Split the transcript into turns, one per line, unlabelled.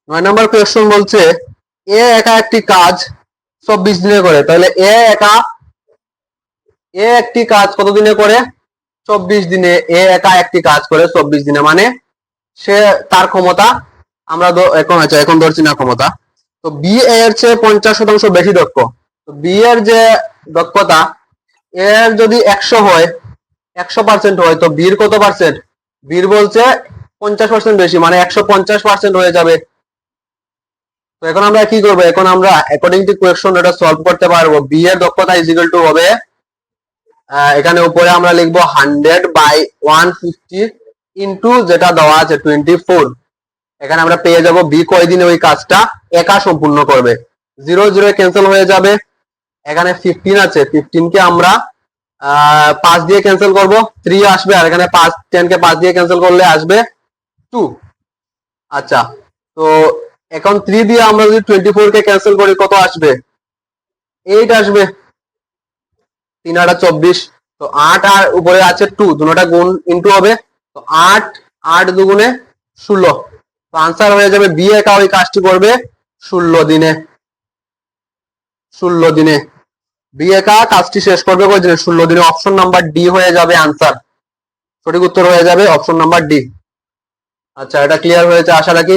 9 নম্বর question বলছে এ একা একটি কাজ 24 দিনে করে। তাহলে এ একটি কাজ কত দিনে করে? 24 দিনে। এ একা একটি কাজ করে 24 দিনে, মানে সে তার ক্ষমতা আমরা এখন ধরছি না ক্ষমতা। তো বি এর চেয়ে 50% বেশি দক্ষ। তো বি এর যে দক্ষতা এর যদি 100 হয়, 100% হয়, তো বির কত পার্সেন্ট? বির বলছে 50% বেশি, মানে 150% হয়ে যাবে। তো এখন আমরা কি করবো? এখন আমরা অ্যাকর্ডিং টু কোয়েশ্চন এটা সলভ করতে পারবো। বি এর দক্ষতা ইজ ইকুয়াল টু হবে, এখানে উপরে আমরা লিখবো 100/150 ইন্টু যেটা দেওয়া আছে 24। এখানে আমরা পেয়ে যাব বি কয়দিনে ওই কাজটা একা সম্পূর্ণ করবে। 0 0 ক্যান্সেল হয়ে যাবে। এখানে 15 আছে, 15 কে আমরা 5 দিয়ে ক্যান্সেল করব, 3 আসবে। আর এখানে 10 কে 5 দিয়ে ক্যান্সেল করলে আসবে 2। আচ্ছা, তো এখন 3 দিয়ে আমরা যদি 24 কে ক্যান্সেল করি কত আসবে? 8 আসবে। 3 8 24। তো 8 আর উপরে আছে 2, দুটোটা গুণ ইনটু হবে। তো 8 8 দুগুণে 16। তো আনসার হয়ে যাবে বি একা ওই কাজটি করবে 16 দিনে। 16 দিনে বি একা কাজটি শেষ করবে কয় দিনে? 16 দিনে। অপশন নাম্বার ডি হয়ে যাবে আনসার। সঠিক উত্তর হয়ে যাবে অপশন নাম্বার ডি। আচ্ছা, এটা ক্লিয়ার হয়েছে আশা রাখি।